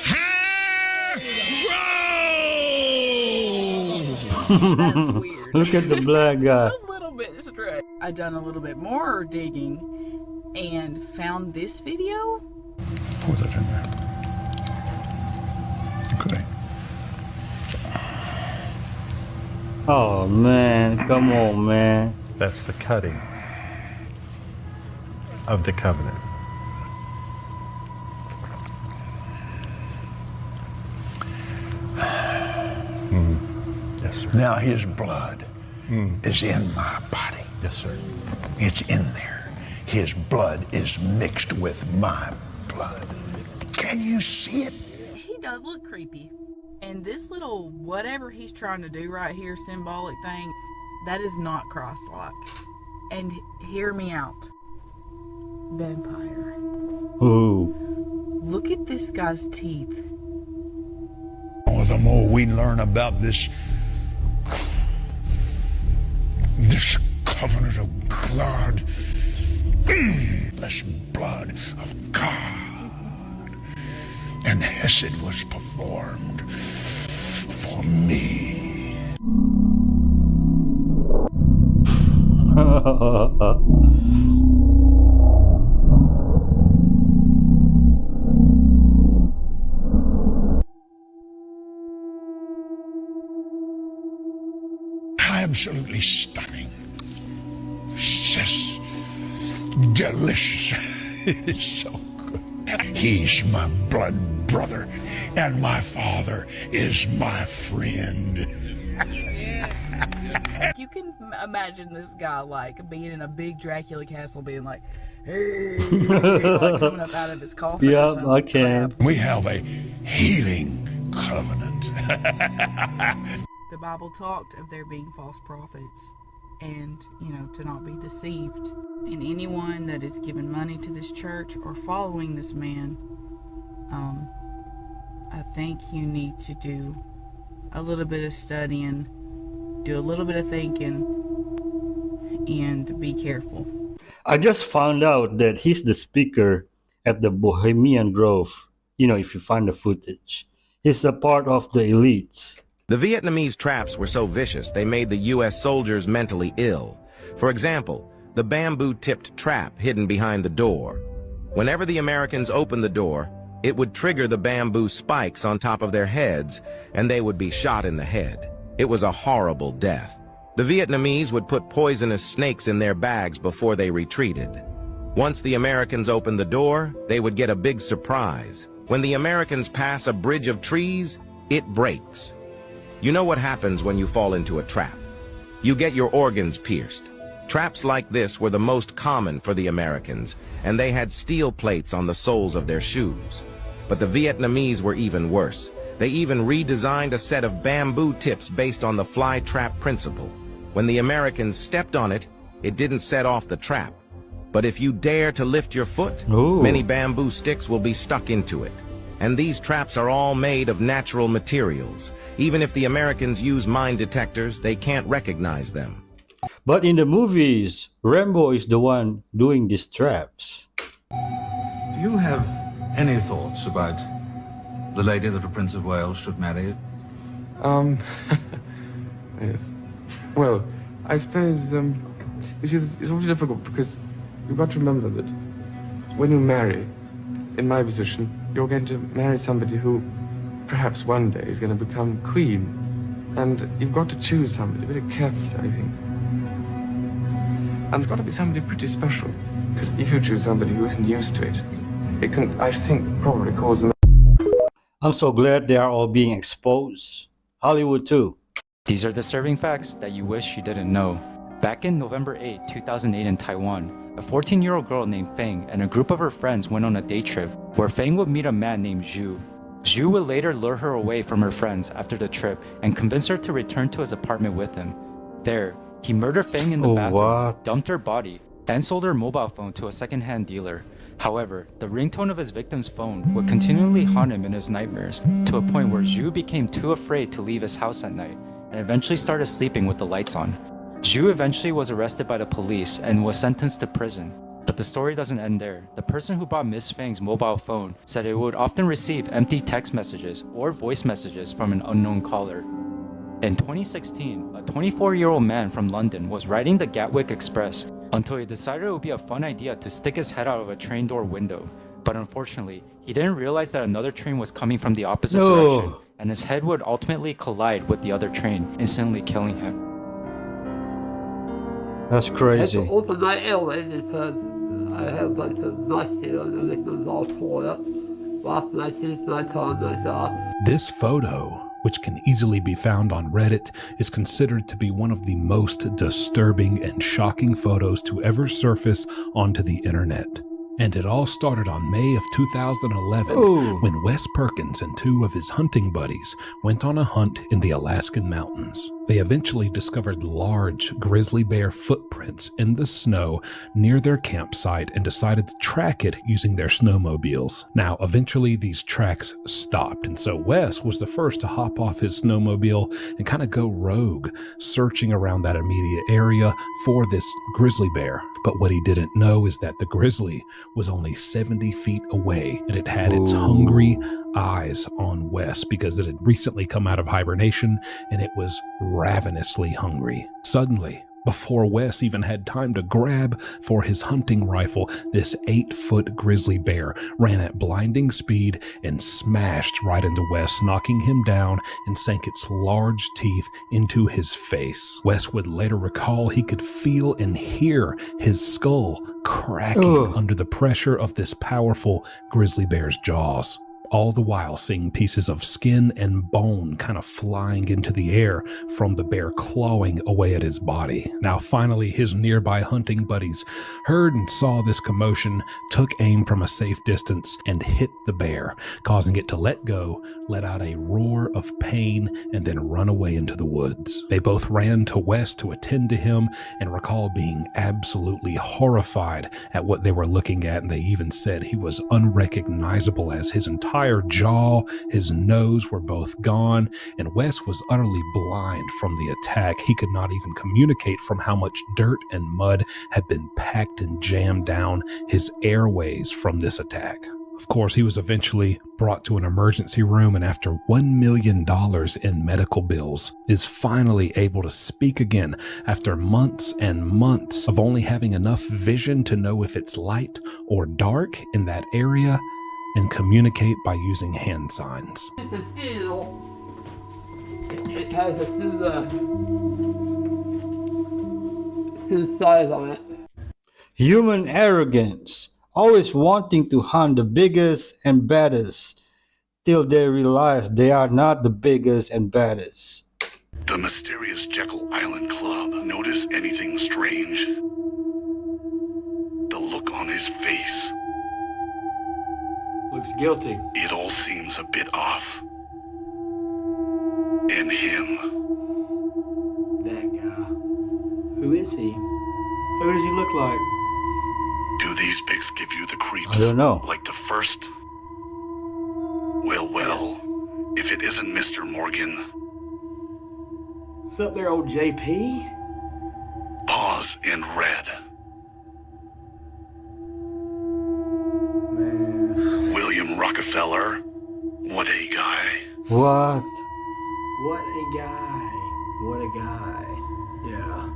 Hair grow. That's weird. Look at the black guy. It's a little bit strange. I done a little bit more digging and found this video. Pour that in there. Okay. Oh man, come on, man. That's the cutting of the covenant. Yes, sir. Now his blood is in my body. Yes, sir. It's in there. His blood is mixed with my blood. Can you see it? He does look creepy. And this little whatever he's trying to do right here, symbolic thing, that is not Christ-like. And hear me out. Vampire. Ooh. Look at this guy's teeth. Oh, the more we learn about this covenant of God, this blood of God, and Hesed was performed for me. Absolutely stunning. Just delicious. It's so good. He's my blood brother, and my father is my friend. You can imagine this guy like being in a big Dracula castle, being like, hey, like coming up out of his coffin. Yeah, I can. We have a healing covenant. The Bible talked of there being false prophets and, you know, to not be deceived. And anyone that is giving money to this church or following this man, I think you need to do a little bit of studying, do a little bit of thinking, and be careful. I just found out that he's the speaker at the Bohemian Grove. You know, if you find the footage, he's a part of the elites. The Vietnamese traps were so vicious they made the U.S. soldiers mentally ill. For example, the bamboo-tipped trap hidden behind the door. Whenever the Americans opened the door, it would trigger the bamboo spikes on top of their heads, and they would be shot in the head. It was a horrible death. The Vietnamese would put poisonous snakes in their bags before they retreated. Once the Americans opened the door, they would get a big surprise. When the Americans pass a bridge of trees, it breaks. You know what happens when you fall into a trap. You get your organs pierced. Traps like this were the most common for the Americans, and they had steel plates on the soles of their shoes. But the Vietnamese were even worse. They even redesigned a set of bamboo tips based on the fly trap principle. When the Americans stepped on it, it didn't set off the trap. But if you dare to lift your foot, many bamboo sticks will be stuck into it. And these traps are all made of natural materials. Even if the Americans use mine detectors, they can't recognize them. But in the movies, Rambo is the one doing these traps. Do you have any thoughts about the lady that the Prince of Wales should marry? Yes. Well, I suppose, you see, it's all difficult because you've got to remember that when you marry, in my position, you're going to marry somebody who perhaps one day is going to become queen. And you've got to choose somebody very carefully, I think. And it's got to be somebody pretty special. Because if you choose somebody who isn't used to it, it can, I think, probably cause them. I'm so glad they are all being exposed. Hollywood too. These are disturbing facts that you wish you didn't know. Back in November 8, 2008 in Taiwan, a 14-year-old girl named Feng and a group of her friends went on a day trip where Feng would meet a man named Zhu. Zhu would later lure her away from her friends after the trip and convince her to return to his apartment with him. There, he murdered Feng in the bathroom, dumped her body, and sold her mobile phone to a second-hand dealer. However, the ringtone of his victim's phone would continually haunt him in his nightmares, to a point where Zhu became too afraid to leave his house at night and eventually started sleeping with the lights on. Zhu eventually was arrested by the police and was sentenced to prison. But the story doesn't end there. The person who bought Miss Feng's mobile phone said it would often receive empty text messages or voice messages from an unknown caller. In 2016, a 24-year-old man from London was riding the Gatwick Express until he decided it would be a fun idea to stick his head out of a train door window. But unfortunately, he didn't realize that another train was coming from the opposite direction, and his head would ultimately collide with the other train, instantly killing him. That's crazy. I had to open my airway because I had a bunch of musty on the liquid all tore up. Lost my teeth, my tongue, my jaw. This photo, which can easily be found on Reddit, is considered to be one of the most disturbing and shocking photos to ever surface onto the internet. And it all started on May of 2011 when Wes Perkins and two of his hunting buddies went on a hunt in the Alaskan mountains. They eventually discovered large grizzly bear footprints in the snow near their campsite and decided to track it using their snowmobiles. Now, eventually these tracks stopped, and so Wes was the first to hop off his snowmobile and kind of go rogue, searching around that immediate area for this grizzly bear. But what he didn't know is that the grizzly was only 70 feet away, and it had its hungry eyes on Wes because it had recently come out of hibernation and it was ravenously hungry. Suddenly, before Wes even had time to grab for his hunting rifle, this 8-foot grizzly bear ran at blinding speed and smashed right into Wes, knocking him down and sank its large teeth into his face. Wes would later recall he could feel and hear his skull cracking under the pressure of this powerful grizzly bear's jaws, all the while seeing pieces of skin and bone kind of flying into the air from the bear clawing away at his body. Now, finally, his nearby hunting buddies heard and saw this commotion, took aim from a safe distance, and hit the bear, causing it to let go, let out a roar of pain, and then run away into the woods. They both ran to Wes to attend to him and recall being absolutely horrified at what they were looking at, and they even said he was unrecognizable as his entire jaw, his nose were both gone, and Wes was utterly blind from the attack. He could not even communicate from how much dirt and mud had been packed and jammed down his airways from this attack. Of course, he was eventually brought to an emergency room, and after $1 million in medical bills, is finally able to speak again after months and months of only having enough vision to know if it's light or dark in that area and communicate by using hand signs. It has a two sides on it. Human arrogance, always wanting to hunt the biggest and baddest, till they realize they are not the biggest and baddest. The mysterious Jekyll Island Club. Notice anything strange? The look on his face. Looks guilty. It all seems a bit off. And him. That guy. Who is he? Who does he look like? Do these pics give you the creeps? I don't know. Like the first? Well, if it isn't Mr. Morgan. What's up there, old JP? Pause and read. William Rockefeller. What a guy. What? What a guy. What a guy. Yeah.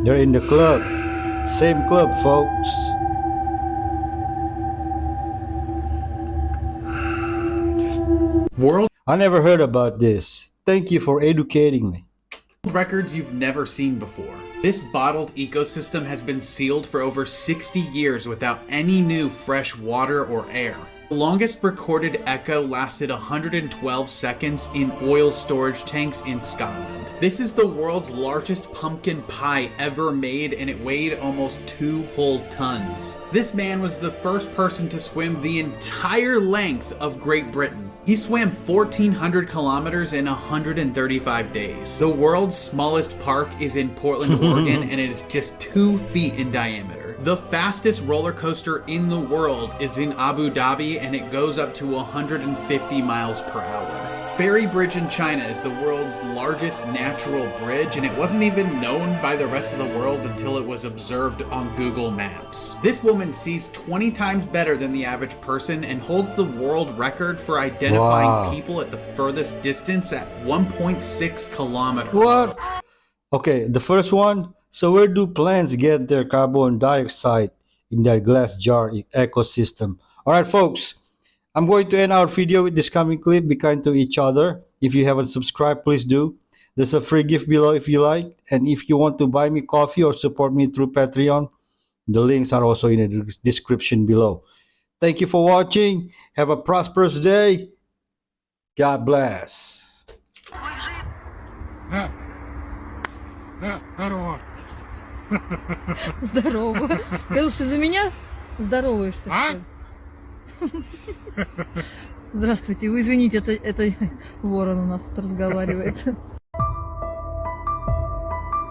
They're in the club. Same club, folks. World? I never heard about this. Thank you for educating me. Records you've never seen before. This bottled ecosystem has been sealed for over 60 years without any new fresh water or air. The longest recorded echo lasted 112 seconds in oil storage tanks in Scotland. This is the world's largest pumpkin pie ever made, and it weighed almost 2 whole tons. This man was the first person to swim the entire length of Great Britain. He swam 1,400 kilometers in 135 days. The world's smallest park is in Portland, Oregon, and it is just 2 feet in diameter. The fastest roller coaster in the world is in Abu Dhabi, and it goes up to 150 miles per hour. Ferry Bridge in China is the world's largest natural bridge, and it wasn't even known by the rest of the world until it was observed on Google Maps. This woman sees 20 times better than the average person and holds the world record for identifying people at the furthest distance at 1.6 kilometers. What? Okay, the first one. So where do plants get their carbon dioxide in that glass jar ecosystem? All right, folks. I'm going to end our video with this coming clip. Be kind to each other. If you haven't subscribed, please do. There's a free gift below if you like. And if you want to buy me coffee or support me through Patreon, the links are also in the description below. Thank you for watching. Have a prosperous day. God bless. Здорово. Кирилл, ты за меня здороваешься? А? Здравствуйте, вы извините, это ворон у нас тут разговаривает.